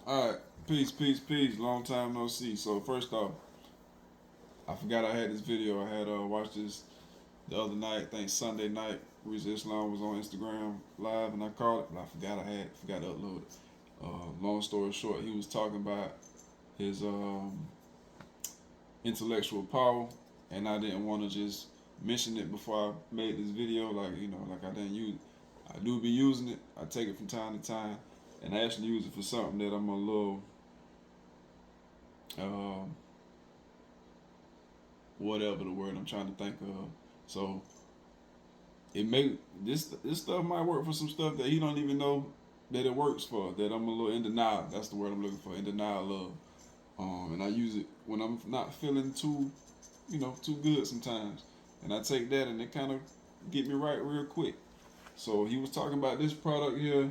Alright, peace. Long time no see. So first off, I forgot I had this video. I had watched this the other night. I think Sunday night. Rizza Islam was on Instagram live, and I caught it, but I forgot to upload it. Long story short, he was talking about his intellectual power, and I didn't want to just mention it before I made this video. Like I didn't use it. I do be using it. I take it from time to time, and I actually use it for something that I'm a little, um, whatever the word I'm trying to think of. So it may this stuff might work for some stuff that he don't even know that it works for. That I'm a little in denial. That's the word I'm looking for. In denial of. And I use it when I'm not feeling too good sometimes. And I take that and it kind of get me right real quick. So he was talking about this product here,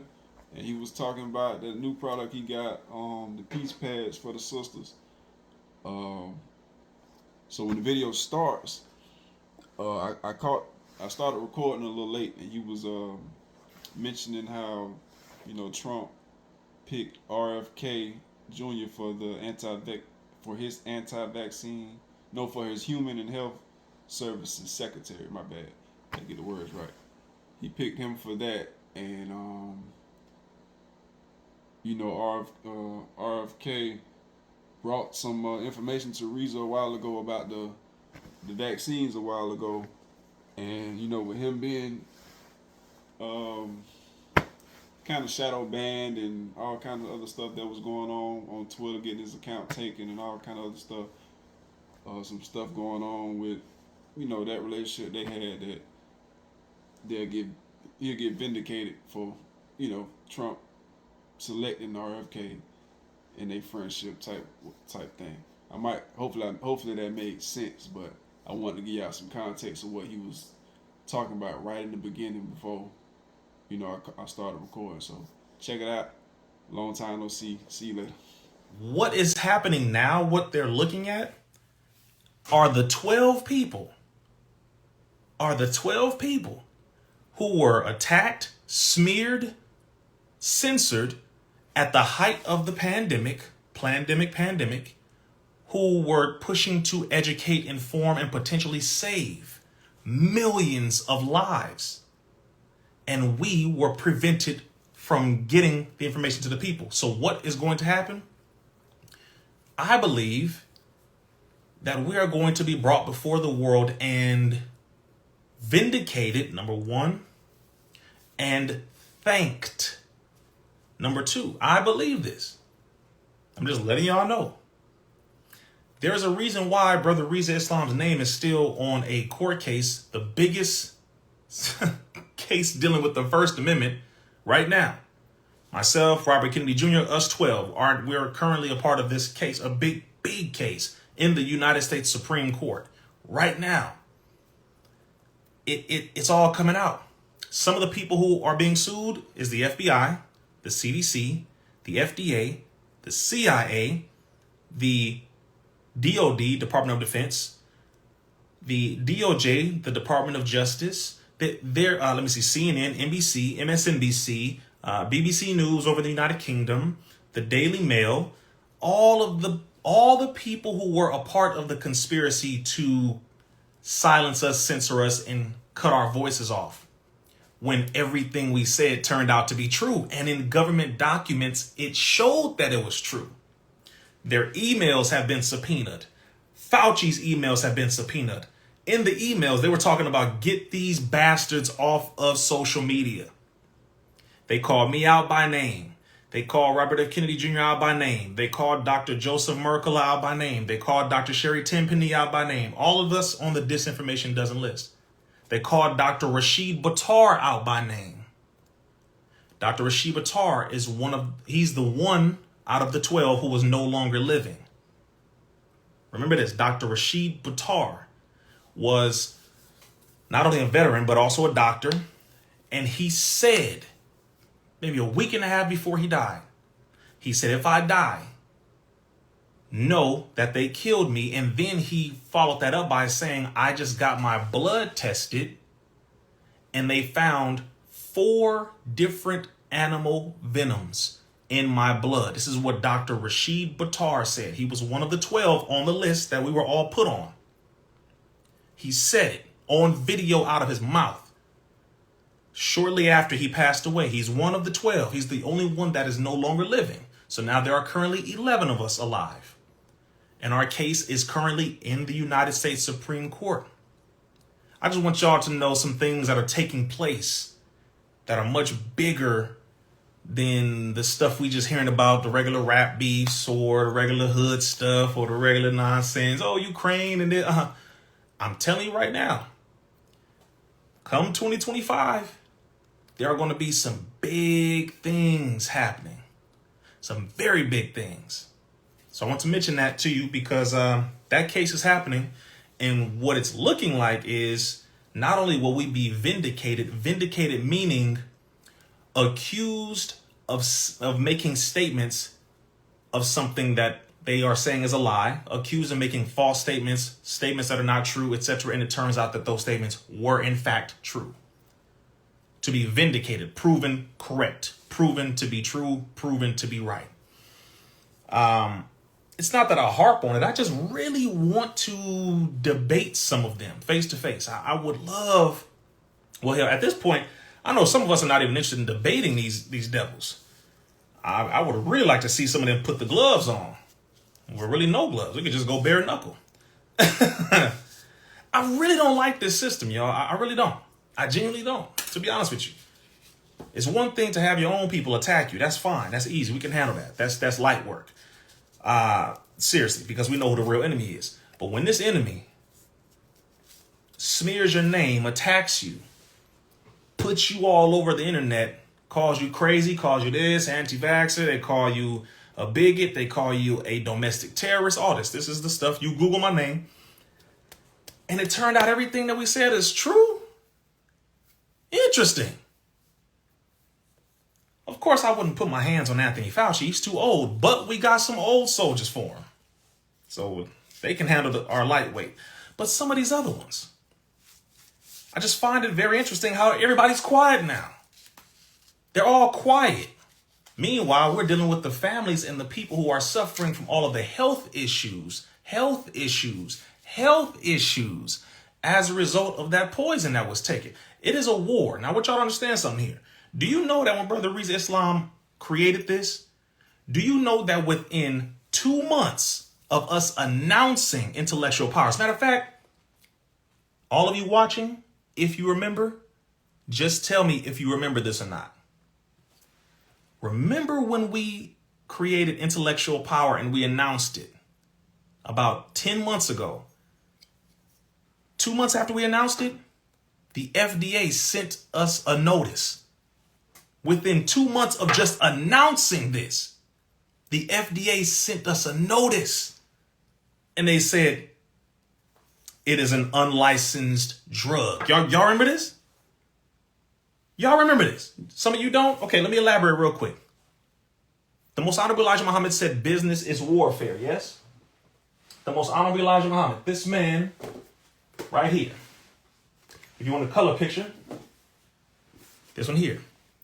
and he was talking about that new product he got, the peace pads for the sisters. Um, so when the video starts, I started recording a little late, and he was mentioning how Trump picked RFK Jr. for his anti-vaccine, no, for his Human and Health Services Secretary. My bad, I didn't get the words right. He picked him for that, and RFK brought some information to Rizza a while ago about the vaccines a while ago, and with him being um, kind of shadow banned and all kind of other stuff that was going on Twitter, getting his account taken and all kind of other stuff, some stuff going on with that relationship they had, that they'll get he'll get vindicated for Trump selecting RFK in a friendship type thing. I might hopefully that made sense, but I wanted to give y'all some context of what he was talking about right in the beginning before I started recording. So check it out. Long time no see. See you later. What is happening now, what they're looking at, are the 12 people, who were attacked, smeared, censored at the height of the pandemic, who were pushing to educate, inform, and potentially save millions of lives. And we were prevented from getting the information to the people. So what is going to happen? I believe that we are going to be brought before the world and vindicated, number one, and thanked. Number two, I believe this. I'm just letting y'all know. There's a reason why Brother Rizza Islam's name is still on a court case, the biggest case dealing with the First Amendment right now. Myself, Robert Kennedy Jr., us 12, we're currently a part of this case, a big case in the United States Supreme Court. Right now, it's all coming out. Some of the people who are being sued is the FBI, the CDC, the FDA, the CIA, the DOD, Department of Defense, the DOJ, the Department of Justice. Let me see, CNN, NBC, MSNBC, BBC News over the United Kingdom, the Daily Mail, all the people who were a part of the conspiracy to silence us, censor us, and cut our voices off, when everything we said turned out to be true. And in government documents, it showed that it was true. Their emails have been subpoenaed. Fauci's emails have been subpoenaed. In the emails, they were talking about get these bastards off of social media. They called me out by name. They called Robert F. Kennedy Jr. out by name. They called Dr. Joseph Merkel out by name. They called Dr. Sherry Tenpenny out by name. All of us on the disinformation dozen list. They called Dr. Rashid Buttar out by name. Dr. Rashid Buttar he's the one out of the 12 who was no longer living. Remember this, Dr. Rashid Buttar was not only a veteran, but also a doctor. And he said, maybe a week and a half before he died, he said, if I die, know that they killed me. And then he followed that up by saying, I just got my blood tested and they found 4 different animal venoms in my blood. This is what Dr. Rashid Buttar said. He was one of the 12 on the list that we were all put on. He said it on video out of his mouth shortly after he passed away. He's one of the 12. He's the only one that is no longer living. So now there are currently 11 of us alive. And our case is currently in the United States Supreme Court. I just want y'all to know some things that are taking place that are much bigger than the stuff we just hearing about, the regular rap beefs or the regular hood stuff or the regular nonsense. Oh, Ukraine and then, I'm telling you right now, come 2025, there are going to be some big things happening. Some very big things. So I want to mention that to you because that case is happening. And what it's looking like is not only will we be vindicated meaning accused of making statements of something that they are saying is a lie, accused of making false statements that are not true, etc. And it turns out that those statements were in fact true. To be vindicated, proven correct, proven to be true, proven to be right. It's not that I harp on it. I just really want to debate some of them face to face. I would love, well, hell, at this point, I know some of us are not even interested in debating these devils. I would really like to see some of them put the gloves on. Well, really no gloves. We could just go bare knuckle. I really don't like this system, y'all. I really don't. I genuinely don't, to be honest with you. It's one thing to have your own people attack you. That's fine. That's easy. We can handle that. That's light work. Seriously, because we know who the real enemy is. But when this enemy smears your name, attacks you, puts you all over the internet, calls you crazy, calls you this, anti-vaxxer, they call you a bigot, they call you a domestic terrorist, all this. This is the stuff. You Google my name. And it turned out everything that we said is true. Interesting. Of course, I wouldn't put my hands on Anthony Fauci. He's too old, but we got some old soldiers for him. So they can handle our lightweight. But some of these other ones, I just find it very interesting how everybody's quiet now. They're all quiet. Meanwhile, we're dealing with the families and the people who are suffering from all of the health issues as a result of that poison that was taken. It is a war. Now, I want y'all to understand something here. Do you know that when Brother Rizza Islam created this, do you know that within 2 months of us announcing intellectual power, as a matter of fact, all of you watching, if you remember, just tell me if you remember this or not. Remember when we created intellectual power and we announced it about 10 months ago? 2 months after we announced it, the FDA sent us a notice. Within 2 months of just announcing this, the FDA sent us a notice. And they said, it is an unlicensed drug. Y'all remember this? Y'all remember this? Some of you don't? Okay, let me elaborate real quick. The Most Honorable Elijah Muhammad said business is warfare, yes? The Most Honorable Elijah Muhammad, this man right here. If you want a color picture, this one here.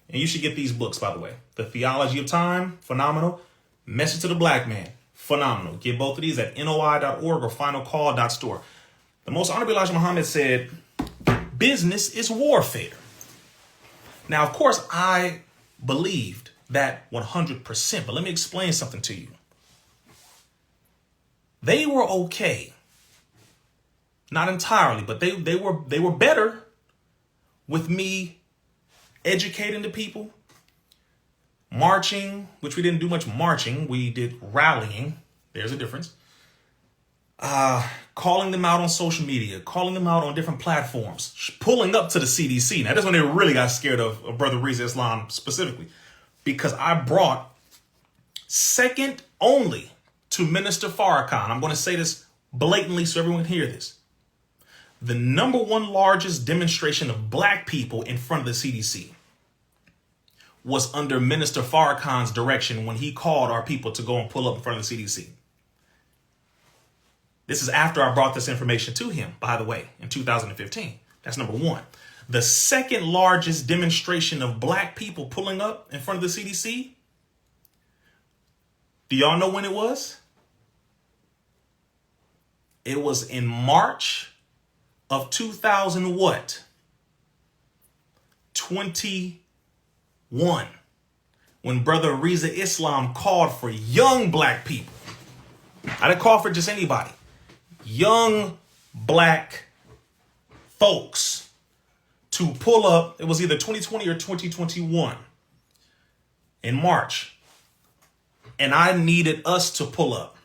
And you should get these books, by the way. The Theology of Time, phenomenal. Message to the Black Man, phenomenal. Get both of these at noi.org or finalcall.store. The Most Honorable Elijah Muhammad said, business is warfare. Now, of course, I believed that 100%, but let me explain something to you. They were okay. Not entirely, but they were better with me educating the people, marching, which we didn't do much marching. We did rallying. There's a difference. Calling them out on social media, calling them out on different platforms, pulling up to the CDC. Now, that's when they really got scared of Brother Rizza Islam specifically, because I brought second only to Minister Farrakhan. I'm going to say this blatantly so everyone can hear this. The number one largest demonstration of black people in front of the CDC was under Minister Farrakhan's direction when he called our people to go and pull up in front of the CDC. This is after I brought this information to him, by the way, in 2015. That's number one. The second largest demonstration of black people pulling up in front of the CDC. Do y'all know when it was? It was in March of 2000 what? 21. When Brother Rizza Islam called for young black people. I didn't call for just anybody. Young black folks to pull up. It was either 2020 or 2021 in March. And I needed us to pull up.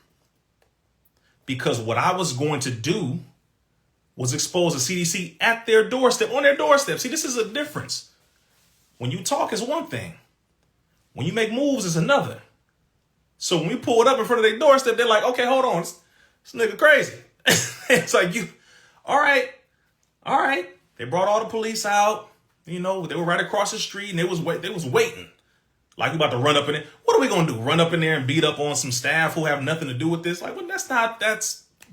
Because what I was going to do was expose the CDC at their doorstep, on their doorstep. See, this is a difference. When you talk is one thing. When you make moves is another. So when we pulled up in front of their doorstep, they're like, okay, hold on. This nigga crazy. It's like, all right. They brought all the police out. You know, they were right across the street and they was waiting. Like we about to run up in it. What are we going to do? Run up in there and beat up on some staff who have nothing to do with this? Like, well,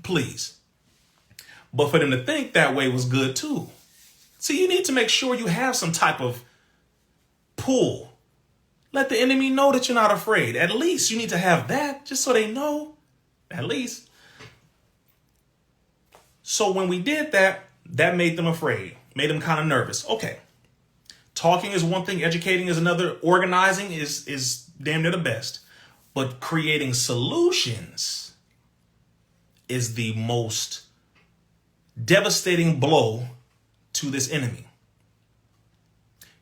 please. But for them to think that way was good too. See, you need to make sure you have some type of pull. Let the enemy know that you're not afraid. At least you need to have that just so they know. At least. So when we did that, that made them afraid. Made them kind of nervous. Okay. Talking is one thing. Educating is another. Organizing is damn near the best. But creating solutions is the most devastating blow to this enemy.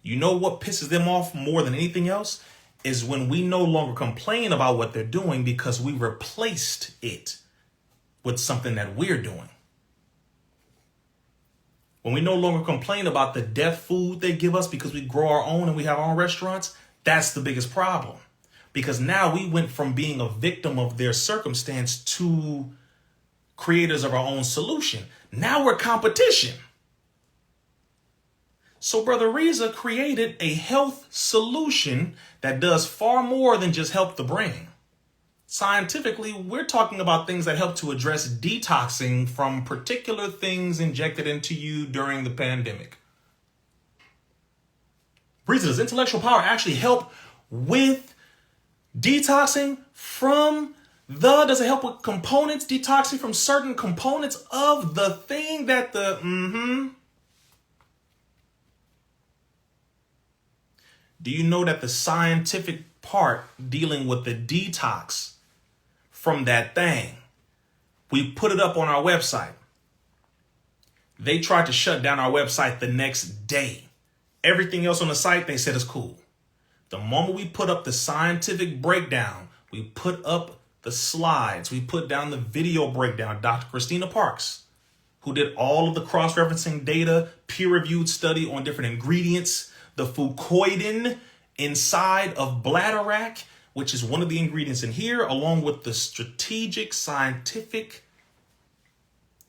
You know what pisses them off more than anything else is when we no longer complain about what they're doing because we replaced it with something that we're doing. When we no longer complain about the deaf food they give us because we grow our own and we have our own restaurants, that's the biggest problem. Because now we went from being a victim of their circumstance to creators of our own solution. Now we're competition. So Brother Rizza created a health solution that does far more than just help the brain. Scientifically, we're talking about things that help to address detoxing from particular things injected into you during the pandemic. Rizza, does intellectual power actually help with detoxing from does it help with components, detoxing from certain components of the thing that Do you know that the scientific part dealing with the detox from that thing, we put it up on our website. They tried to shut down our website the next day. Everything else on the site, they said is cool. The moment we put up the scientific breakdown, we put up the slides, we put down the video breakdown, Dr. Christina Parks, who did all of the cross-referencing data, peer-reviewed study on different ingredients, the fucoidin inside of bladderwrack, which is one of the ingredients in here, along with the strategic scientific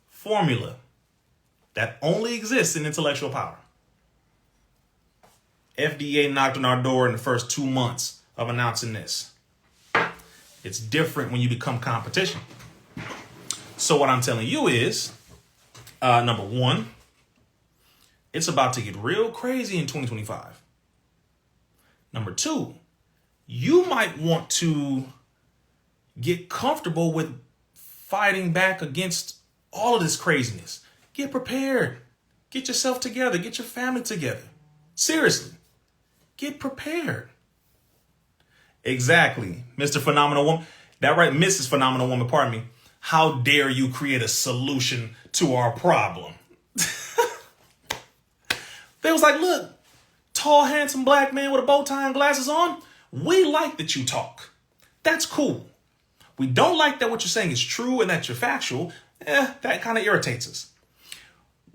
formula that only exists in intellectual power. FDA knocked on our door in the first 2 months of announcing this. It's different when you become competition. So what I'm telling you is, number one, it's about to get real crazy in 2025. Number two, you might want to get comfortable with fighting back against all of this craziness. Get prepared. Get yourself together. Get your family together. Seriously. Get prepared. Exactly. Mr. Phenomenal Woman. That right, Mrs. Phenomenal Woman, pardon me. How dare you create a solution to our problem? They was like, look, tall, handsome black man with a bow tie and glasses on. We like that you talk. That's cool. We don't like that what you're saying is true and that you're factual. That kind of irritates us.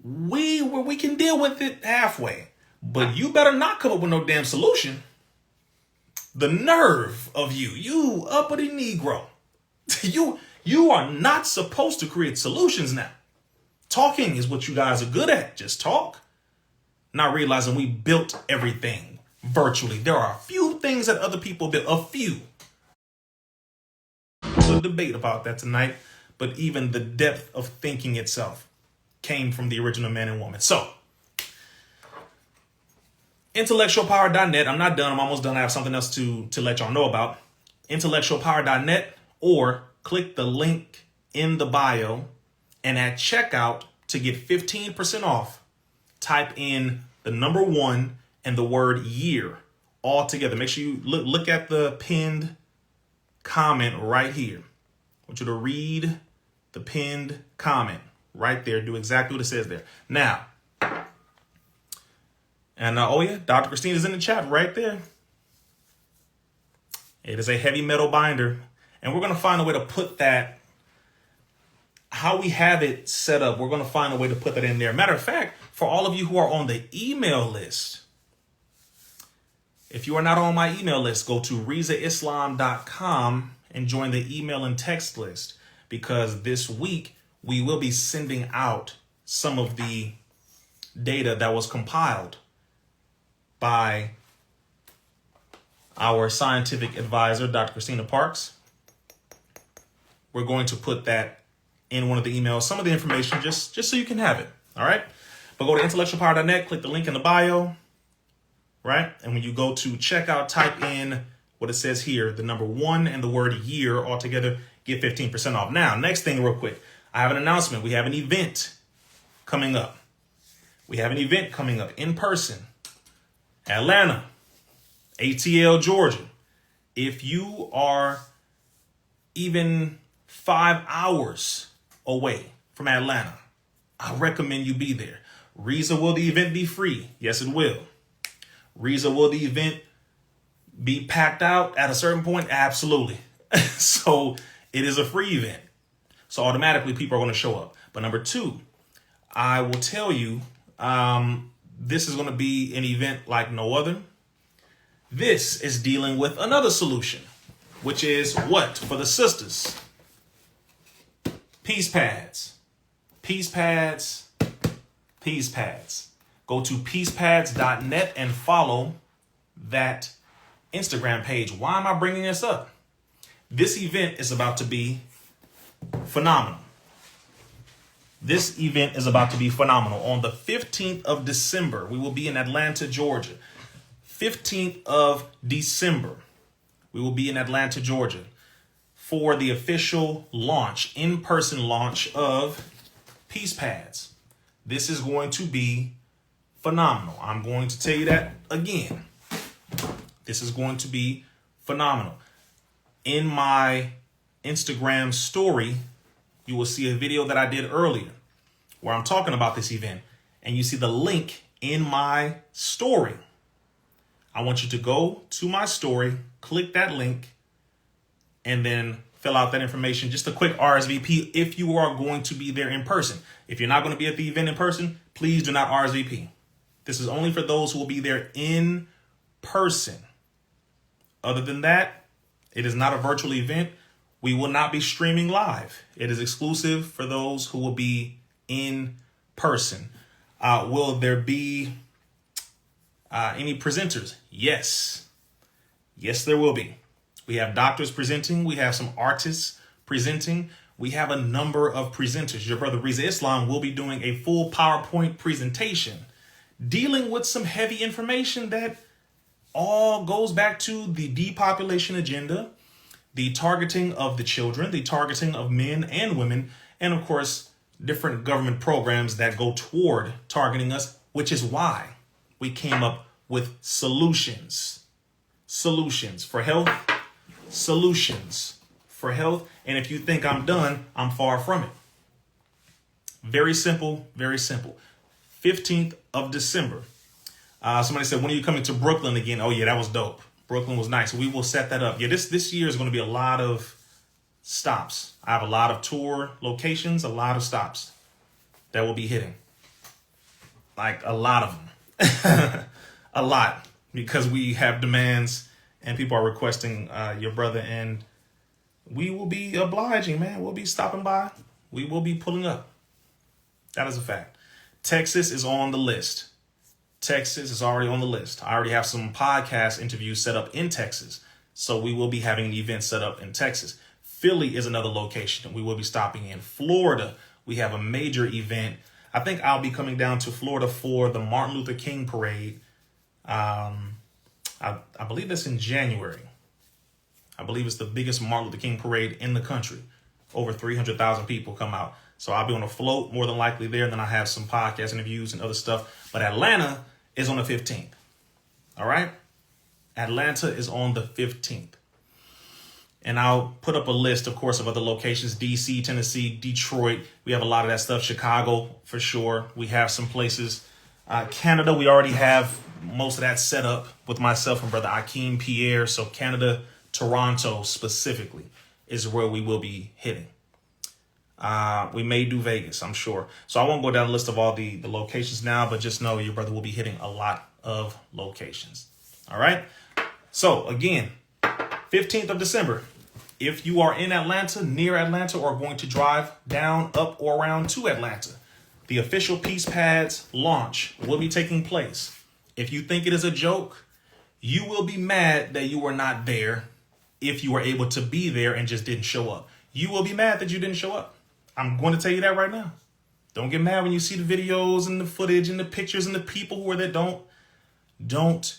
We can deal with it halfway. But you better not come up with no damn solution. The nerve of you uppity Negro. You are not supposed to create solutions now. Talking is what you guys are good at. Just talk. Not realizing we built everything virtually. There are a few things that other people built. A few. We'll debate about that tonight. But even the depth of thinking itself came from the original man and woman. So, Intellectualpower.net. I'm not done. I'm almost done. I have something else to let y'all know about. Intellectualpower.net, or click the link in the bio, and at checkout to get 15% off, type in the number 1 and the word year all together. Make sure you look at the pinned comment right here. I want you to read the pinned comment right there. Do exactly what it says there. Now, and oh yeah, Dr. Christine is in the chat right there. It is a heavy metal binder, and we're going to find a way to put that, how we have it set up, we're going to find a way to put that in there. Matter of fact, for all of you who are on the email list, if you are not on my email list, go to RizzaIslam.com and join the email and text list, because this week we will be sending out some of the data that was compiled by our scientific advisor, Dr. Christina Parks. We're going to put that in one of the emails, some of the information, just so you can have it. All right. But go to intellectualpower.net, click the link in the bio. Right. And when you go to checkout, type in what it says here, the number 1 and the word year all together, get 15% off. Now, next thing real quick, I have an announcement. We have an event coming up. We have an event coming up in person. Atlanta, ATL, Georgia. If you are even 5 hours away from Atlanta, I recommend you be there. Rizza, will the event be free? Yes, it will. Rizza, will the event be packed out at a certain point? Absolutely. So it is a free event. So automatically people are going to show up. But number 2, I will tell you, this is going to be an event like no other. This is dealing with another solution, which is what? For the sisters. Peace pads. Peace pads. Peace pads. Go to peacepads.net and follow that Instagram page. Why am I bringing this up? This event is about to be phenomenal. This event is about to be phenomenal. On the 15th of December, we will be in Atlanta, Georgia. 15th of December, we will be in Atlanta, Georgia for the official launch, in-person launch of Peace Pads. This is going to be phenomenal. I'm going to tell you that again. This is going to be phenomenal. In my Instagram story, you will see a video that I did earlier where I'm talking about this event, and you see the link in my story. I want you to go to my story, click that link, and then fill out that information. Just a quick RSVP if you are going to be there in person. If you're not going to be at the event in person, please do not RSVP. This is only for those who will be there in person. Other than that, it is not a virtual event. We will not be streaming live. It is exclusive for those who will be in person. Will there be any presenters? Yes. Yes, there will be. We have doctors presenting. We have some artists presenting. We have a number of presenters. Your brother Rizza Islam will be doing a full PowerPoint presentation dealing with some heavy information that all goes back to the depopulation agenda, the targeting of the children, the targeting of men and women, and of course, different government programs that go toward targeting us, which is why we came up with solutions. Solutions for health, solutions for health. And if you think I'm done, I'm far from it. Very simple, very simple. 15th of December. Somebody said, when are you coming to Brooklyn again? Oh yeah, that was dope. Brooklyn was nice. We will set that up. Yeah, this year is going to be a lot of stops. I have a lot of tour locations, a lot of stops that will be hitting. Like a lot of them. A lot. Because we have demands and people are requesting your brother, and we will be obliging, man. We'll be stopping by. We will be pulling up. That is a fact. Texas is on the list. Texas is already on the list. I already have some podcast interviews set up in Texas. So we will be having an event set up in Texas. Philly is another location we will be stopping in. Florida, we have a major event. I think I'll be coming down to Florida for the Martin Luther King parade I believe that's in January. I believe it's the biggest Martin Luther King parade in the country. Over 300,000 people come out. So I'll be on a float more than likely there. And then I have some podcast interviews and other stuff. But Atlanta is on the 15th. All right. Atlanta is on the 15th. And I'll put up a list, of course, of other locations. DC, Tennessee, Detroit. We have a lot of that stuff. Chicago, for sure. We have some places. Canada, we already have most of that set up with myself and brother Akeem Pierre. So Canada, Toronto specifically is where we will be hitting. We may do Vegas, I'm sure. So I won't go down the list of all the locations now, but just know your brother will be hitting a lot of locations. All right. So again, 15th of December, if you are in Atlanta, near Atlanta, or going to drive down, up, or around to Atlanta, the official Peace Pads launch will be taking place. If you think it is a joke, you will be mad that you were not there if you were able to be there and just didn't show up. You will be mad that you didn't show up. I'm going to tell you that right now. Don't get mad when you see the videos and the footage and the pictures and the people who are there. Don't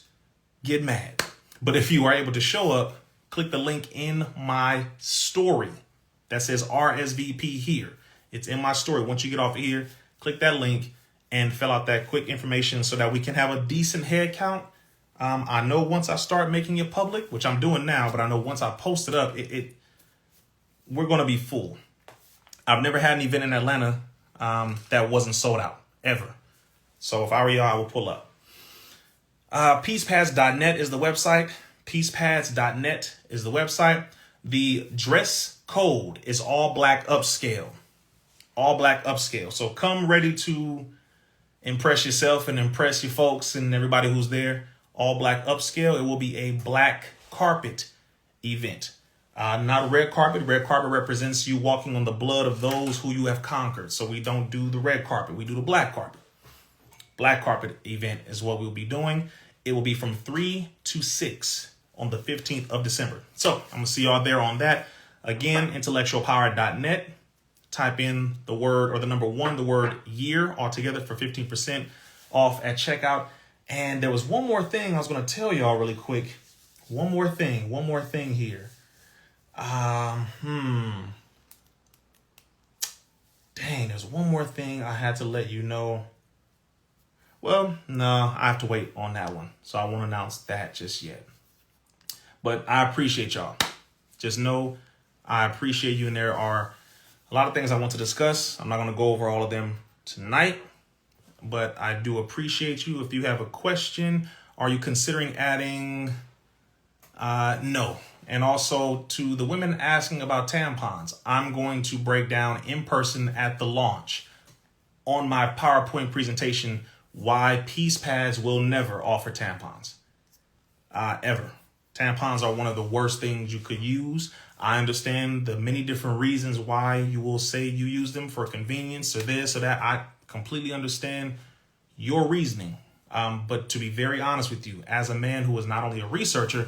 get mad. But if you are able to show up, click the link in my story that says RSVP here. It's in my story. Once you get off here, click that link and fill out that quick information so that we can have a decent head count. I know once I start making it public, which I'm doing now, but I know once I post it up, we're going to be full. I've never had an event in Atlanta that wasn't sold out, ever. So if I were y'all, I would pull up. Peacepads.net is the website. Peacepads.net is the website. The dress code is all black upscale. All black upscale. So come ready to impress yourself and impress your folks and everybody who's there. All black upscale. It will be a black carpet event. Not a red carpet. Red carpet represents you walking on the blood of those who you have conquered. So we don't do the red carpet. We do the black carpet. Black carpet event is what we'll be doing. It will be from 3 to 6 on the 15th of December. So I'm going to see y'all there on that. Again, intellectualpower.net. Type in the word or the number 1, the word year altogether for 15% off at checkout. And there was one more thing I was going to tell y'all really quick. One more thing here. Dang, there's one more thing I had to let you know. Well, no, I have to wait on that one. So I won't announce that just yet. But I appreciate y'all. Just know I appreciate you. And there are a lot of things I want to discuss. I'm not going to go over all of them tonight, but I do appreciate you. If you have a question, are you considering adding? No. And also to the women asking about tampons, I'm going to break down in person at the launch on my PowerPoint presentation why Peace Pads will never offer tampons. Ever. Tampons are one of the worst things you could use. I understand the many different reasons why you will say you use them for convenience or this or that. I completely understand your reasoning. But to be very honest with you, as a man who was not only a researcher,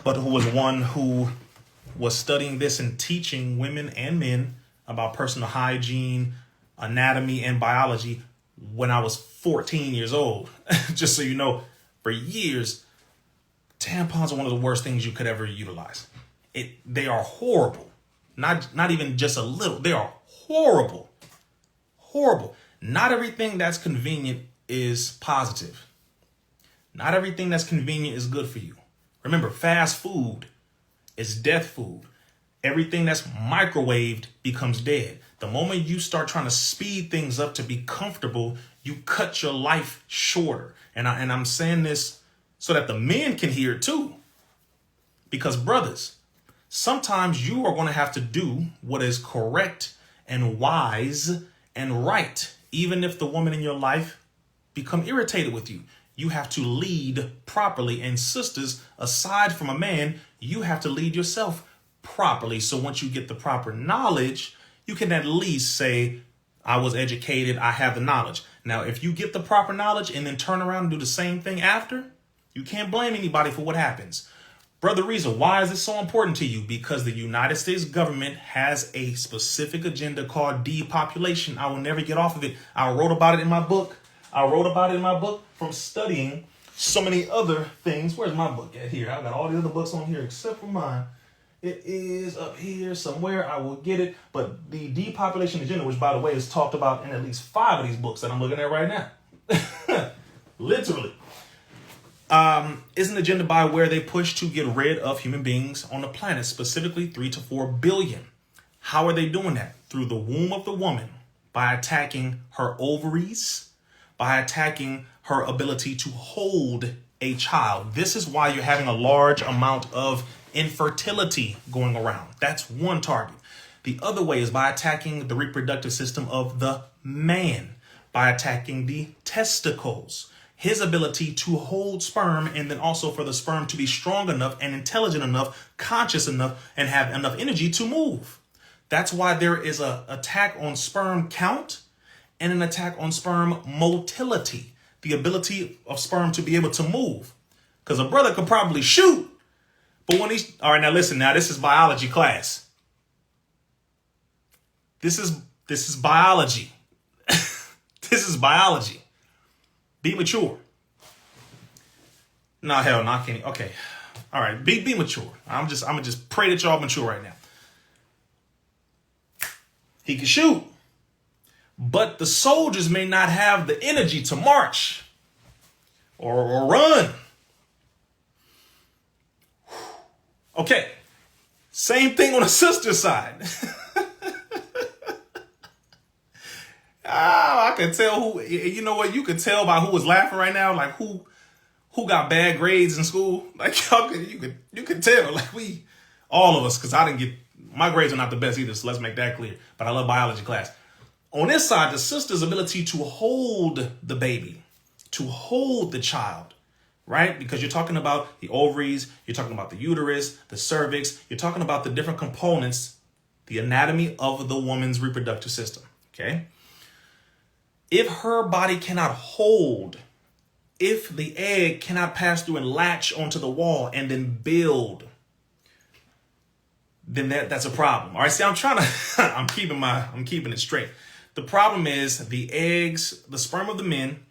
but who was one who was studying this and teaching women and men about personal hygiene, anatomy, and biology when I was 14 years old. Just so you know, for years, tampons are one of the worst things you could ever utilize. They are horrible. Not even just a little. They are horrible. Horrible. Not everything that's convenient is positive. Not everything that's convenient is good for you. Remember, fast food is death food. Everything that's microwaved becomes dead. The moment you start trying to speed things up to be comfortable, you cut your life shorter. And I'm saying this so that the men can hear it too. Because brothers, sometimes you are going to have to do what is correct and wise and right, even if the woman in your life become irritated with you. You have to lead properly. And sisters, aside from a man, you have to lead yourself properly. So once you get the proper knowledge, you can at least say, I was educated, I have the knowledge. Now, if you get the proper knowledge and then turn around and do the same thing after, you can't blame anybody for what happens. Brother Rizza, why is this so important to you? Because the United States government has a specific agenda called depopulation. I will never get off of it. I wrote about it in my book. From studying so many other things. Where's my book at here? I've got all the other books on here except for mine. It is up here somewhere. I will get it. But the depopulation agenda, which by the way is talked about in at least 5 of these books that I'm looking at right now. Literally. Is an agenda by where they push to get rid of human beings on the planet, specifically 3 to 4 billion. How are they doing that? Through the womb of the woman, by attacking her ovaries, by attacking her ability to hold a child. This is why you're having a large amount of infertility going around. That's one target. The other way is by attacking the reproductive system of the man, by attacking the testicles, his ability to hold sperm, and then also for the sperm to be strong enough and intelligent enough, conscious enough, and have enough energy to move. That's why there is an attack on sperm count and an attack on sperm motility, the ability of sperm to be able to move. Because a brother could probably shoot, but when he's, all right, now listen, now this is biology class. This is biology. This is biology. Be mature. No, hell no, I can't. Okay. All right, be mature. I'm gonna just pray that y'all mature right now. He can shoot, but the soldiers may not have the energy to march or run. Okay, same thing on the sister side. I can tell who, you know what, you can tell by who was laughing right now, like who got bad grades in school. Like you could tell, like all of us, because I didn't get, my grades are not the best either, so let's make that clear. But I love biology class. On this side, the sister's ability to hold the baby, to hold the child, right? Because you're talking about the ovaries, you're talking about the uterus, the cervix, you're talking about the different components, the anatomy of the woman's reproductive system, okay? If her body cannot hold, if the egg cannot pass through and latch onto the wall and then build, then that's a problem. All right, see, I'm keeping it straight. The problem is the eggs, the sperm of the men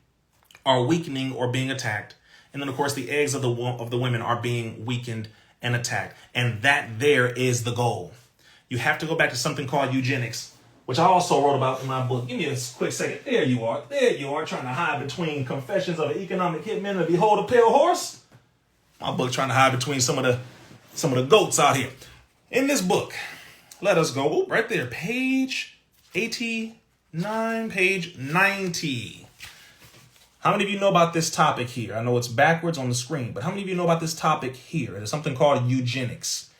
are weakening or being attacked. And then of course the eggs of the women are being weakened and attacked. And that there is the goal. You have to go back to something called eugenics, which I also wrote about in my book. Give me a quick second. There you are, trying to hide between Confessions of an Economic Hitman and Behold a Pale Horse. My book trying to hide between some of the goats out here. In this book, let us go right there, page 89, page 90. How many of you know about this topic here? I know it's backwards on the screen, but how many of you know about this topic here? There's something called eugenics.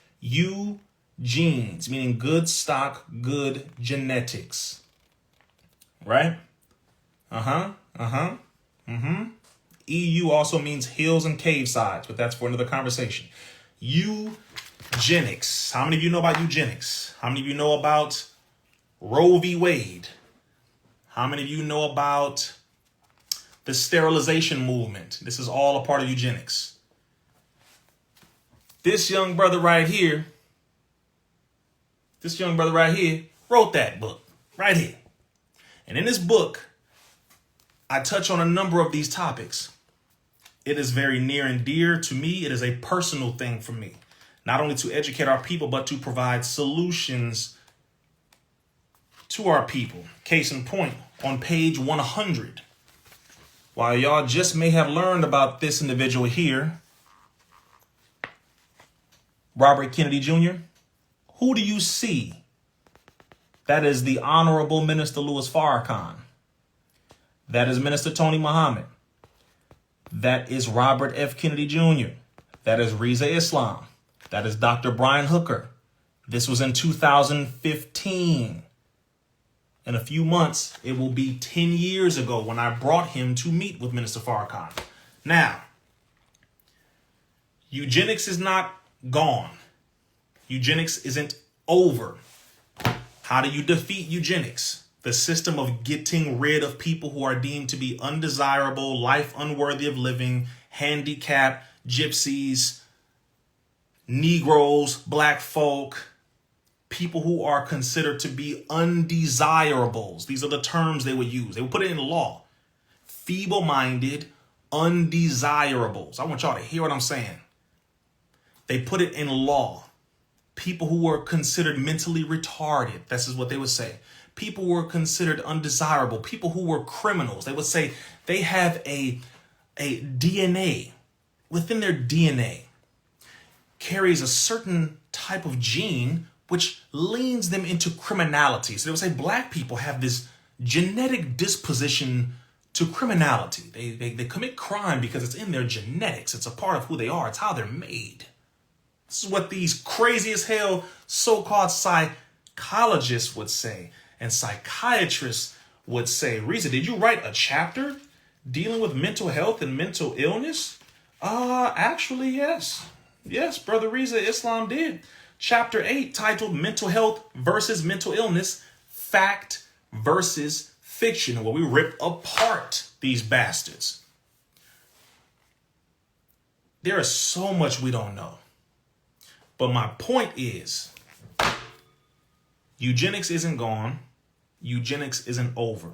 Genes, meaning good stock, good genetics. Right? EU also means hills and cave sides, but that's for another conversation. Eugenics. How many of you know about eugenics? How many of you know about Roe v. Wade? How many of you know about the sterilization movement? This is all a part of eugenics. This young brother right here wrote that book right here. And in this book, I touch on a number of these topics. It is very near and dear to me. It is a personal thing for me, not only to educate our people, but to provide solutions to our people. Case in point, on page 100, while y'all just may have learned about this individual here, Robert Kennedy Jr., who do you see? That is the Honorable Minister Louis Farrakhan. That is Minister Tony Muhammad. That is Robert F. Kennedy Jr. That is Rizza Islam. That is Dr. Brian Hooker. This was in 2015. In a few months, it will be 10 years ago when I brought him to meet with Minister Farrakhan. Now, eugenics is not gone. Eugenics isn't over. How do you defeat eugenics? The system of getting rid of people who are deemed to be undesirable, life unworthy of living, handicapped, gypsies, Negroes, black folk, people who are considered to be undesirables. These are the terms they would use. They would put it in law. Feeble-minded, undesirables. I want y'all to hear what I'm saying. They put it in law. People who were considered mentally retarded, this is what they would say. People who were considered undesirable, people who were criminals. They would say they have a DNA. Within their DNA carries a certain type of gene which leans them into criminality. So they would say black people have this genetic disposition to criminality. They commit crime because it's in their genetics. It's a part of who they are. It's how they're made. This is what these crazy as hell so-called psychologists would say and psychiatrists would say. Rizza, did you write a chapter dealing with mental health and mental illness? Actually, yes. Yes, Brother Rizza, Islam did. Chapter 8 titled Mental Health versus Mental Illness, Fact versus Fiction, where we rip apart these bastards. There is so much we don't know. But my point is, eugenics isn't gone. Eugenics isn't over.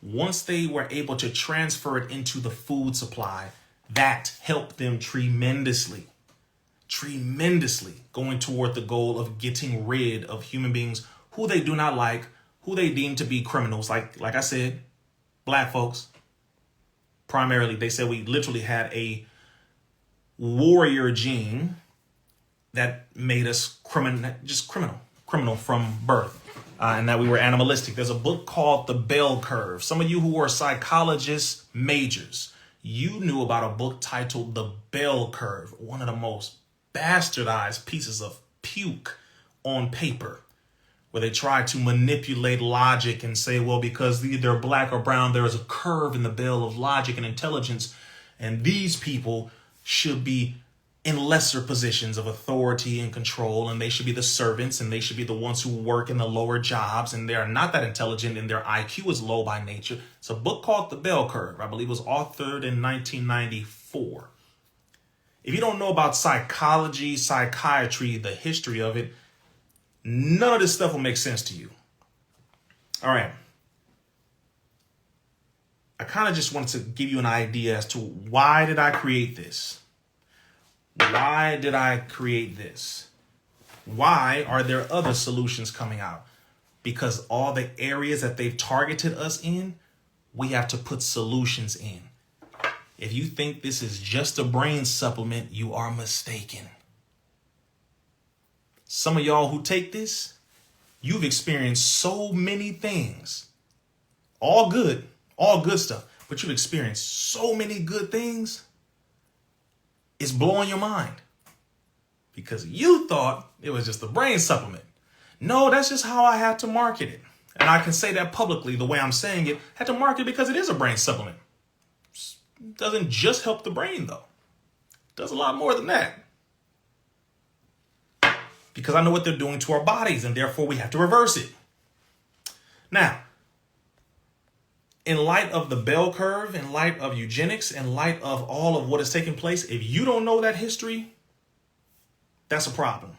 Once they were able to transfer it into the food supply, that helped them tremendously, going toward the goal of getting rid of human beings who they do not like, who they deem to be criminals. Like I said, black folks. Primarily, they said we literally had a warrior gene that made us criminal from birth, and that we were animalistic. There's a book called The Bell Curve. Some of you who are psychologists majors, you knew about a book titled The Bell Curve, one of the most bastardized pieces of puke on paper, where they try to manipulate logic and say, well, because they're black or brown, there is a curve in the bell of logic and intelligence, and these people should be in lesser positions of authority and control, and they should be the servants, and they should be the ones who work in the lower jobs, and they are not that intelligent, and their IQ is low by nature. It's a book called The Bell Curve. I believe it was authored in 1994. If you don't know about psychology, psychiatry, the history of it, none of this stuff will make sense to you. All right. I kind of just wanted to give you an idea as to why did I create this? Why did I create this? Why are there other solutions coming out? Because all the areas that they've targeted us in, we have to put solutions in. If you think this is just a brain supplement, you are mistaken. Some of y'all who take this, you've experienced so many things. All good stuff, but you've experienced so many good things. It's blowing your mind because you thought it was just a brain supplement. No, that's just how I had to market it. And I can say that publicly the way I'm saying it. I had to market it because it is a brain supplement. It doesn't just help the brain, though. It does a lot more than that. Because I know what they're doing to our bodies, and therefore we have to reverse it. Now, in light of the bell curve, in light of eugenics, in light of all of what is taking place, if you don't know that history, that's a problem.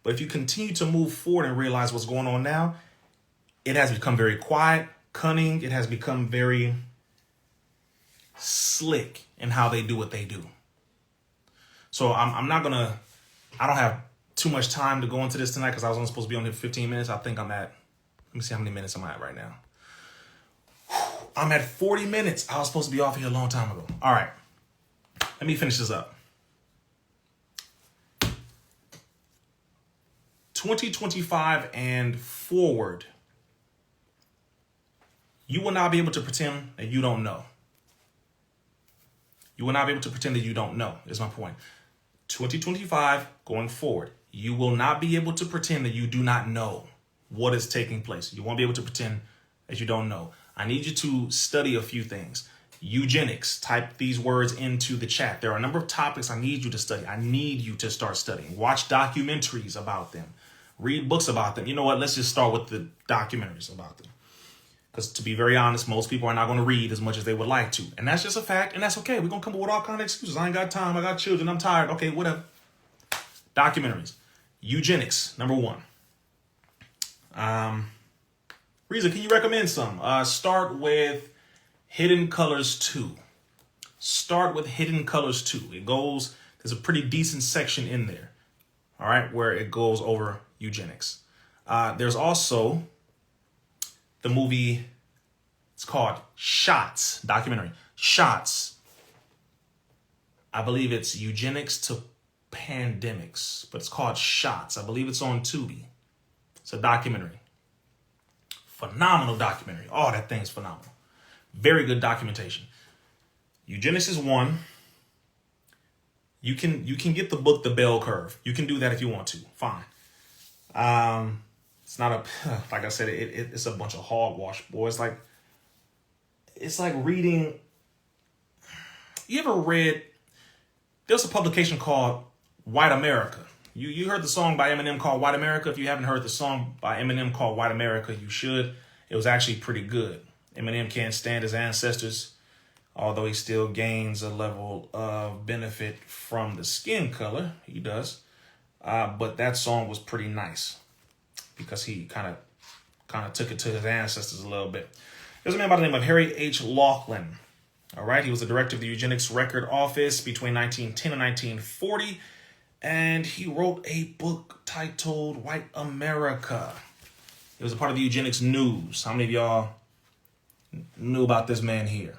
But if you continue to move forward and realize what's going on now, it has become very quiet, cunning. It has become very slick in how they do what they do. So I don't have too much time to go into this tonight because I was only supposed to be on here for 15 minutes. I think let me see how many minutes I'm at right now. I'm at 40 minutes. I was supposed to be off here a long time ago. All right. Let me finish this up. 2025 and forward, you will not be able to pretend that you don't know. You will not be able to pretend that you don't know, is my point. 2025 going forward, you will not be able to pretend that you do not know what is taking place. You won't be able to pretend that you don't know. I need you to study a few things. Eugenics, type these words into the chat. There are a number of topics I need you to study. I need you to start studying. Watch documentaries about them. Read books about them. You know what? Let's just start with the documentaries about them. Because to be very honest, most people are not going to read as much as they would like to. And that's just a fact. And that's okay. We're going to come up with all kinds of excuses. I ain't got time. I got children. I'm tired. Okay, whatever. Documentaries. Eugenics, number one. Rizza, can you recommend some? Start with Hidden Colors 2. start with Hidden Colors 2. There's a pretty decent section in there, all right, where it goes over eugenics. There's also the movie, it's called Shots, documentary. Shots. I believe it's Eugenics to Pandemics, but it's called Shots. I believe it's on Tubi. It's a documentary. Phenomenal documentary. Oh, that thing's phenomenal. Very good documentation. Eugenics is one. You can get the book, The Bell Curve. You can do that if you want to. Fine. It's not like I said, it's a bunch of hogwash, boy. It's like reading. You ever read? There's a publication called White America. You heard the song by Eminem called White America. If you haven't heard the song by Eminem called White America, you should. It was actually pretty good. Eminem can't stand his ancestors, although he still gains a level of benefit from the skin color. He does. But that song was pretty nice because he kind of took it to his ancestors a little bit. There's a man by the name of Harry H. Laughlin. All right. He was the director of the Eugenics Record Office between 1910 and 1940. And he wrote a book titled White America. It was a part of the Eugenics News. How many of y'all knew about this man here?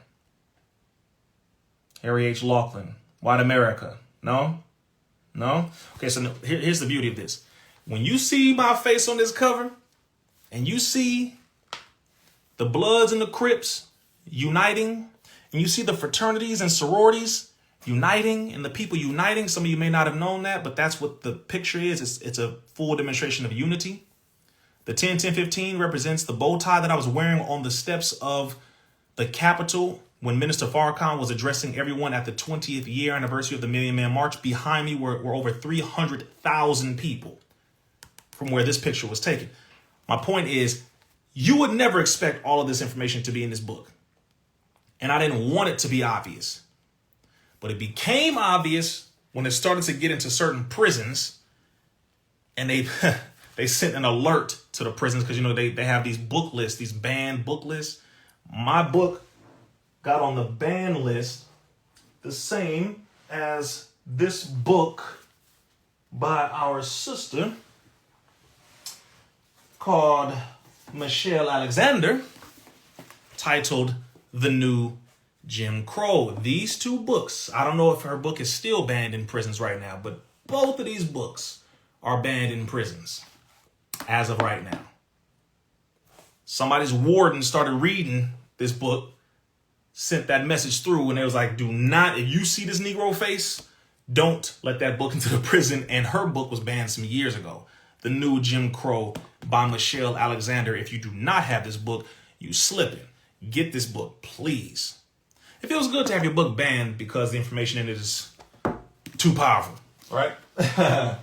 Harry H. Laughlin, White America. No? Okay, so here's the beauty of this. When you see my face on this cover and you see the Bloods and the Crips uniting, and you see the fraternities and sororities uniting and the people uniting, some of you may not have known that, but that's what the picture is. It's a full demonstration of unity. The 10-10-15 represents the bow tie that I was wearing on the steps of the Capitol when Minister Farrakhan was addressing everyone at the 20th year anniversary of the Million Man March. Behind me were over 300,000 people from where this picture was taken. My point is, you would never expect all of this information to be in this book. And I didn't want it to be obvious. But it became obvious when it started to get into certain prisons, and they sent an alert to the prisons because, they have these book lists, these banned book lists. My book got on the ban list the same as this book by our sister called Michelle Alexander, titled The New Jim Crow. These two books, I don't know if her book is still banned in prisons right now, but both of these books are banned in prisons as of right now. Somebody's warden started reading this book, sent that message through, and it was like, do not, if you see this Negro face, don't let that book into the prison. And her book was banned some years ago. The New Jim Crow by Michelle Alexander. If you do not have this book, you slipping. Get this book, please. It feels good to have your book banned because the information in it is too powerful, right? They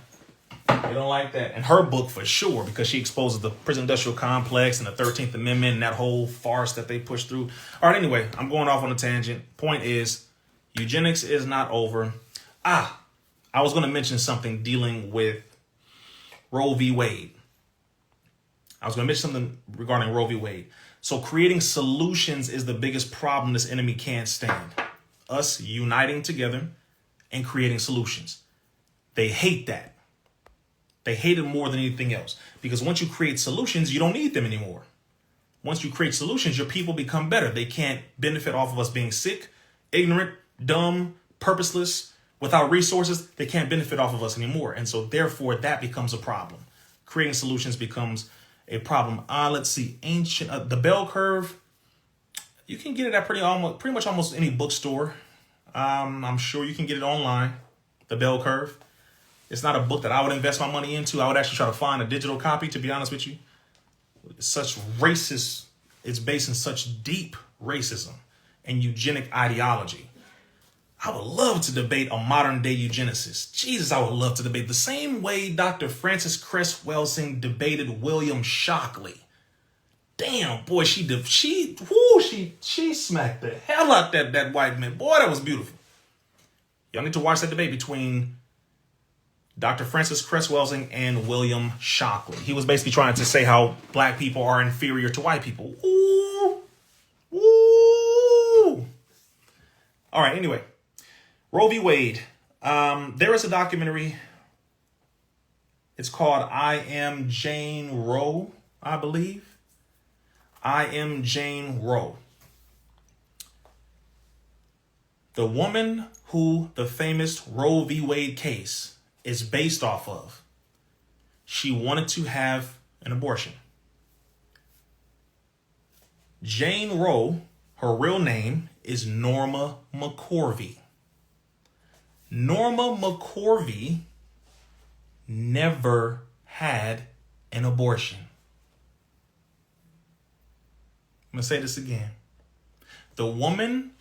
don't like that. And her book for sure, because she exposes the prison industrial complex and the 13th Amendment and that whole farce that they push through. All right, anyway, I'm going off on a tangent. Point is, eugenics is not over. I was going to mention something dealing with Roe v. Wade. I was going to mention something regarding Roe v. Wade. So creating solutions is the biggest problem this enemy can't stand. Us uniting together and creating solutions. They hate that. They hate it more than anything else. Because once you create solutions, you don't need them anymore. Once you create solutions, your people become better. They can't benefit off of us being sick, ignorant, dumb, purposeless, without resources. They can't benefit off of us anymore. And so therefore, that becomes a problem. Creating solutions becomes a problem. Let's see, the Bell Curve. You can get it at pretty much almost any bookstore. I'm sure you can get it online. The Bell Curve. It's not a book that I would invest my money into. I would actually try to find a digital copy, to be honest with you. It's such racist. It's based in such deep racism and eugenic ideology. I would love to debate a modern day eugenicist. Jesus, I would love to debate the same way Dr. Frances Cress Welsing debated William Shockley. Damn, boy, she smacked the hell out that white man. Boy, that was beautiful. Y'all need to watch that debate between Dr. Frances Cress Welsing and William Shockley. He was basically trying to say how black people are inferior to white people. Ooh. All right, anyway, Roe v. Wade. There is a documentary. It's called I Am Jane Roe, I believe. I Am Jane Roe. The woman who the famous Roe v. Wade case is based off of, she wanted to have an abortion. Jane Roe, her real name is Norma McCorvey. Norma McCorvey never had an abortion. I'm going to say this again. The woman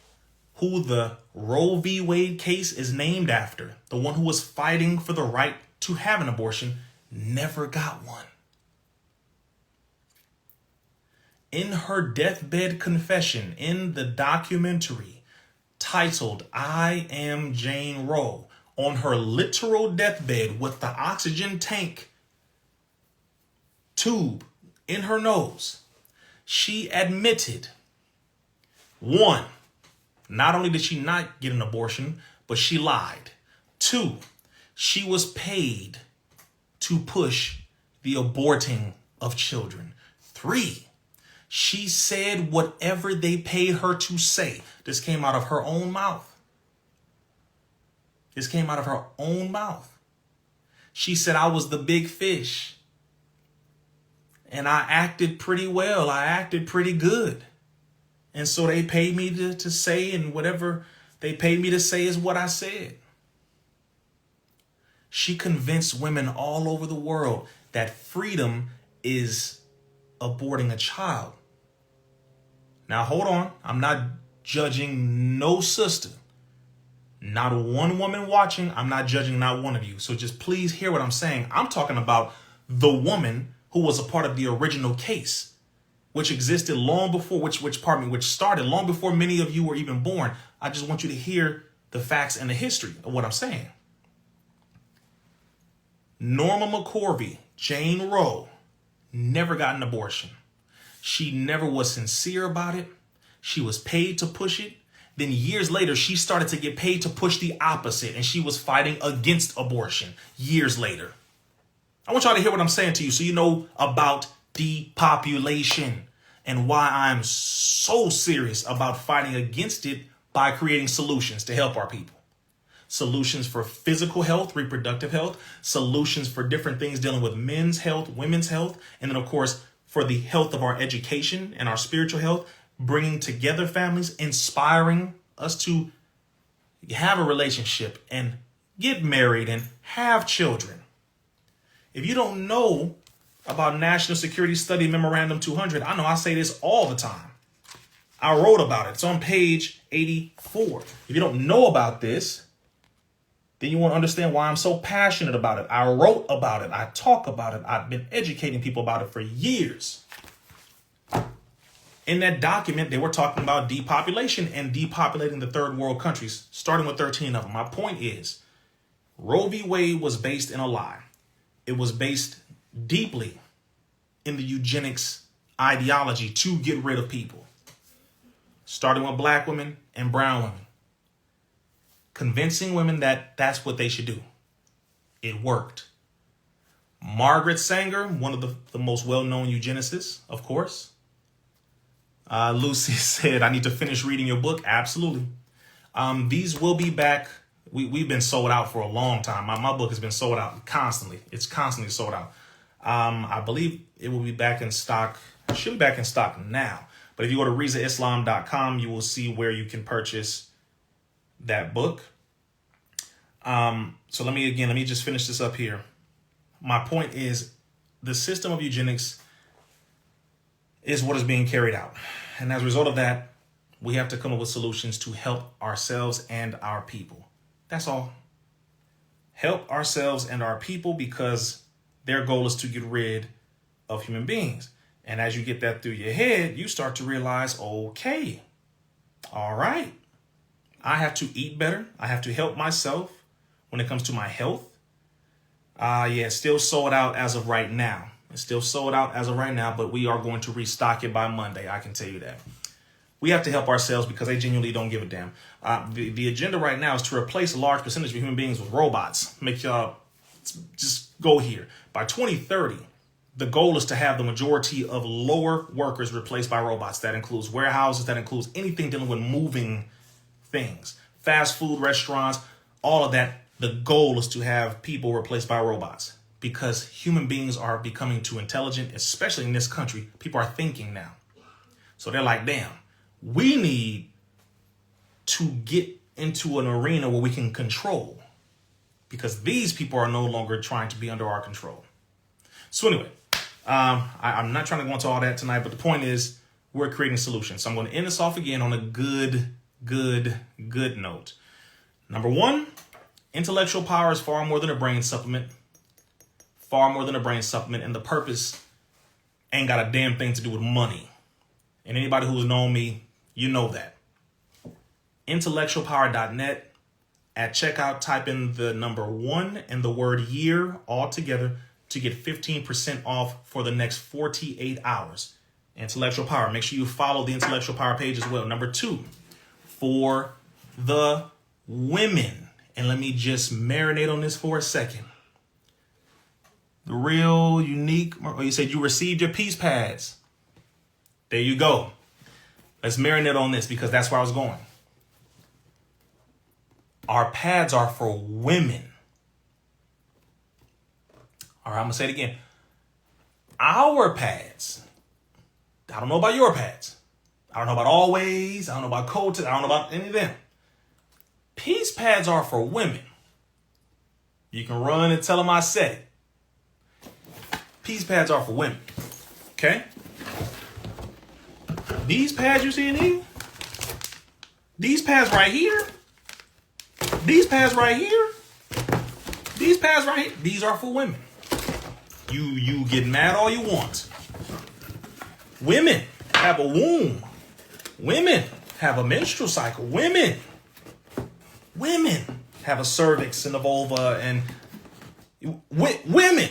who the Roe v. Wade case is named after, the one who was fighting for the right to have an abortion, never got one. In her deathbed confession in the documentary titled I Am Jane Roe, on her literal deathbed with the oxygen tank tube in her nose, she admitted, one, not only did she not get an abortion, but she lied. Two, she was paid to push the aborting of children. Three, she said whatever they paid her to say. This came out of her own mouth. This came out of her own mouth. She said, I was the big fish. And I acted pretty well. I acted pretty good. And so they paid me to say, and whatever they paid me to say is what I said. She convinced women all over the world that freedom is aborting a child. Now, hold on. I'm not judging no sister. Not one woman watching. I'm not judging not one of you. So just please hear what I'm saying. I'm talking about the woman who was a part of the original case, which existed long before, which started long before many of you were even born. I just want you to hear the facts and the history of what I'm saying. Norma McCorvey, Jane Roe, never got an abortion. She never was sincere about it. She was paid to push it. Then years later, she started to get paid to push the opposite, and she was fighting against abortion years later. I want y'all to hear what I'm saying to you so you know about depopulation and why I'm so serious about fighting against it by creating solutions to help our people. Solutions for physical health, reproductive health, solutions for different things dealing with men's health, women's health, and then, of course, for the health of our education and our spiritual health, bringing together families, inspiring us to have a relationship and get married and have children. If you don't know about National Security Study Memorandum 200, I know I say this all the time. I wrote about it. It's on page 84. If you don't know about this, then you won't understand why I'm so passionate about it. I wrote about it. I talk about it. I've been educating people about it for years. In that document, they were talking about depopulation and depopulating the third world countries, starting with 13 of them. My point is, Roe v. Wade was based in a lie. It was based deeply in the eugenics ideology to get rid of people, starting with black women and brown women, convincing women that that's what they should do. It worked. Margaret Sanger, one of the most well-known eugenicists, of course. Lucy said, I need to finish reading your book. Absolutely. These will be back. We've been sold out for a long time. My book has been sold out constantly. It's constantly sold out. I believe it will be back in stock. It should be back in stock now. But if you go to RizzaIslam.com, you will see where you can purchase that book. So let me just finish this up here. My point is, the system of eugenics is what is being carried out. And as a result of that, we have to come up with solutions to help ourselves and our people. That's all. Help ourselves and our people, because their goal is to get rid of human beings. And as you get that through your head, you start to realize, okay, all right, I have to eat better. I have to help myself when it comes to my health. It's still sold out as of right now. It's still sold out as of right now, but we are going to restock it by Monday. I can tell you that. We have to help ourselves because they genuinely don't give a damn. The agenda right now is to replace a large percentage of human beings with robots. Make y'all just go here. By 2030, the goal is to have the majority of lower workers replaced by robots. That includes warehouses. That includes anything dealing with moving things. Fast food restaurants, all of that. The goal is to have people replaced by robots because human beings are becoming too intelligent, especially in this country. People are thinking now. So they're like, damn, we need to get into an arena where we can control because these people are no longer trying to be under our control. So anyway, I'm not trying to go into all that tonight, but the point is we're creating solutions. So I'm going to end this off again on a good note. Number one, intellectual power is far more than a brain supplement. Far more than a brain supplement. And the purpose ain't got a damn thing to do with money. And anybody who's known me, you know that. Intellectualpower.net. At checkout, type in the number 1 and the word year all together to get 15% off for the next 48 hours. Intellectual Power. Make sure you follow the Intellectual Power page as well. Number 2, for the women. And let me just marinate on this for a second. The real unique, or you said you received your peace pads. There you go. Let's marinate on this because that's where I was going. Our pads are for women. All right, I'm going to say it again. Our pads. I don't know about your pads. I don't know about Always. I don't know about Coated. I don't know about any of them. Peace pads are for women. You can run and tell them I said it. Peace pads are for women. Okay? These pads you see in here, these pads right here, these pads right here, these pads right here, these are for women. You get mad all you want. Women have a womb. Women have a menstrual cycle. Women have a cervix and a vulva and women.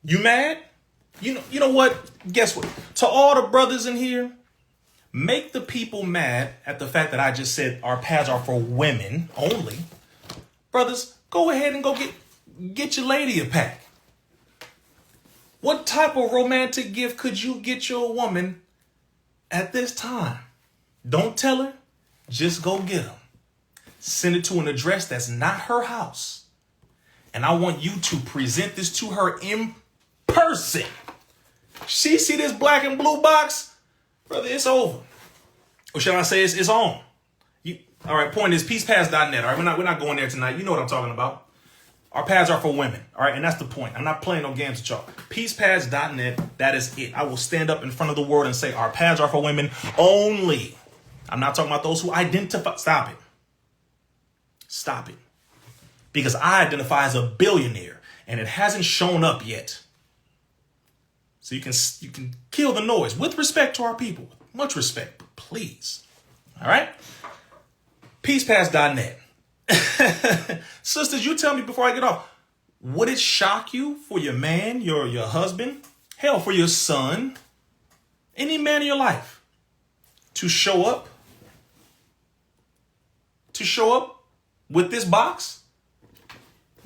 You mad? You know what? Guess what? To all the brothers in here, make the people mad at the fact that I just said our pads are for women only. Brothers, go ahead and go get your lady a pack. What type of romantic gift could you get your woman at this time? Don't tell her. Just go get them. Send it to an address that's not her house. And I want you to present this to her in person. She see this black and blue box, brother, it's over. Or shall I say it's on. All right, point is peacepads.net. All right, we're not going there tonight. You know what I'm talking about. Our pads are for women. All right, and that's the point. I'm not playing no games with y'all. Peacepads.net, that is it. I will stand up in front of the world and say our pads are for women only. I'm not talking about those who identify. Stop it. Stop it. Because I identify as a billionaire and it hasn't shown up yet. So you can kill the noise with respect to our people. Much respect, but please. All right? Peacepads.net. Sisters, you tell me before I get off. Would it shock you for your man, your husband, hell, for your son, any man in your life, to show up with this box?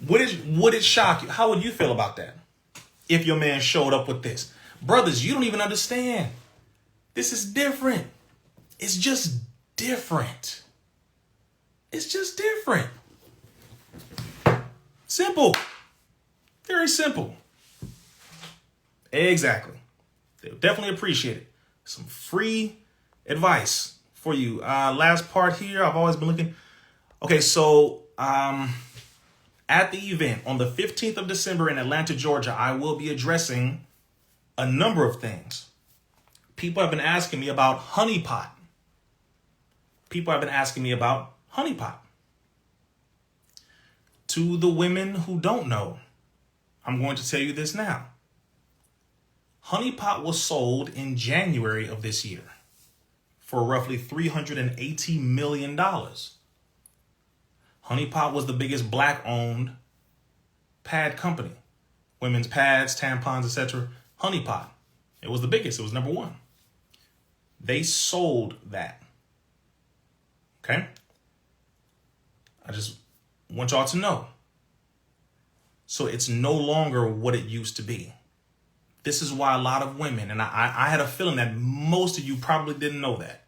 Would it shock you? How would you feel about that? If your man showed up with this. Brothers, you don't even understand. This is different. It's just different. It's just different. Simple. Very simple. Exactly. They'll definitely appreciate it. Some free advice for you. Last part here. I've always been looking. Okay, so at the event on the 15th of December in Atlanta, Georgia, I will be addressing a number of things. People have been asking me about honeypot. To the women who don't know, I'm going to tell you this now. Honeypot was sold in January of this year for roughly $380 million. Honeypot was the biggest black-owned pad company. Women's pads, tampons, etc. Honeypot. It was the biggest. It was number 1. They sold that. Okay? I just want y'all to know. So it's no longer what it used to be. This is why a lot of women, and I had a feeling that most of you probably didn't know that.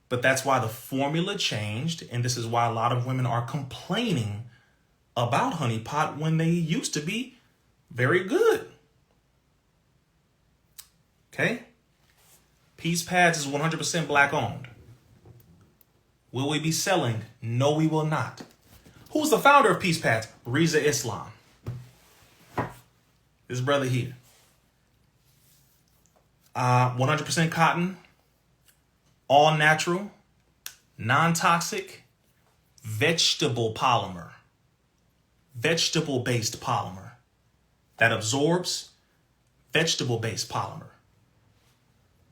But that's why the formula changed, and this is why a lot of women are complaining about Honey Pot when they used to be very good. Okay? Peace Pads is 100% black owned. Will we be selling? No, we will not. Who's the founder of Peace Pads? Rizza Islam. This brother here. 100% cotton, all natural, non-toxic, vegetable polymer, vegetable-based polymer that absorbs, vegetable-based polymer.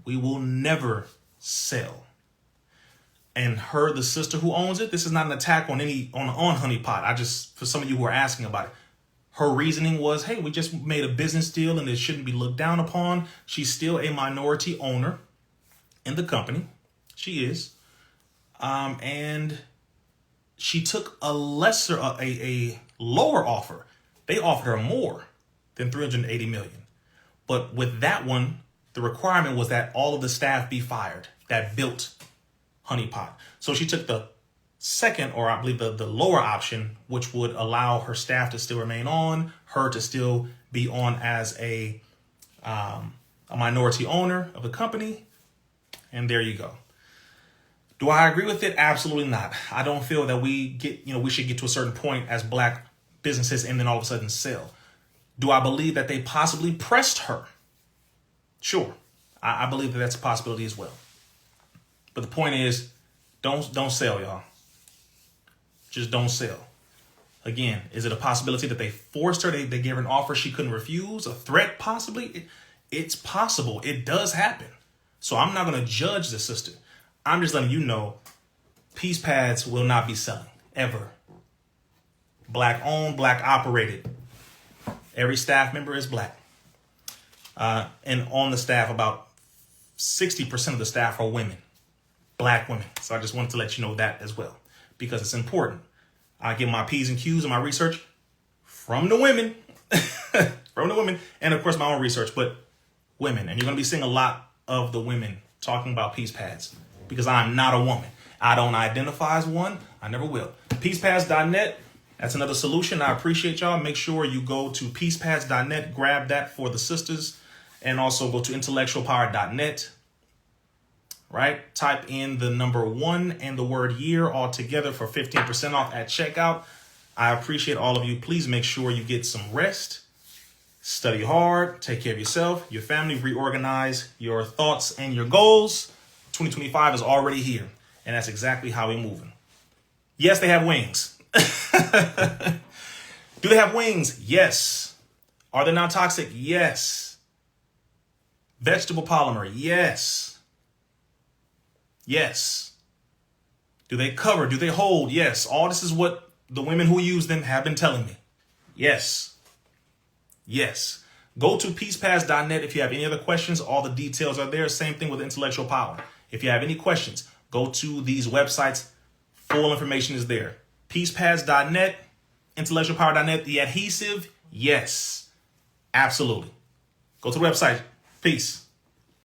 We will never sell. And her, the sister who owns it, this is not an attack on Honey Pot. For some of you who are asking about it, her reasoning was, hey, we just made a business deal and it shouldn't be looked down upon. She's still a minority owner in the company. She is. And she took a lower offer. They offered her more than $380 million. But with that one, the requirement was that all of the staff be fired that built Honey Pot. So she took the second, or I believe the lower option, which would allow her staff to still remain on, her to still be on as a minority owner of the company. And there you go. Do I agree with it? Absolutely not. I don't feel that we should get to a certain point as black businesses and then all of a sudden sell. Do I believe that they possibly pressed her? Sure. I believe that that's a possibility as well. But the point is, don't sell, y'all. Just don't sell. Again, is it a possibility that they forced her? They gave her an offer she couldn't refuse? A threat, possibly? It's possible. It does happen. So I'm not going to judge the sister. I'm just letting you know, Peace Pads will not be selling, ever. Black owned, black operated. Every staff member is black. And on the staff, about 60% of the staff are women. Black women. So I just wanted to let you know that as well, because it's important. I get my P's and Q's and my research from the women, from the women, and of course my own research, but women. And you're going to be seeing a lot of the women talking about Peace Pads, because I'm not a woman. I don't identify as one. I never will. Peacepads.net. That's another solution. I appreciate y'all. Make sure you go to peacepads.net, grab that for the sisters, and also go to intellectualpower.net. Right? Type in the number 1 and the word year all together for 15% off at checkout. I appreciate all of you. Please make sure you get some rest, study hard, take care of yourself, your family, reorganize your thoughts and your goals. 2025 is already here, and that's exactly how we're moving. Yes, they have wings. Do they have wings? Yes. Are they not toxic? Yes. Vegetable polymer? Yes. Yes. Do they cover? Do they hold? Yes. All this is what the women who use them have been telling me. Yes. Yes. Go to peacepads.net if you have any other questions. All the details are there. Same thing with Intellectual Power. If you have any questions, go to these websites. Full information is there. Peacepads.net, intellectualpower.net. The adhesive, yes. Absolutely. Go to the website. Peace.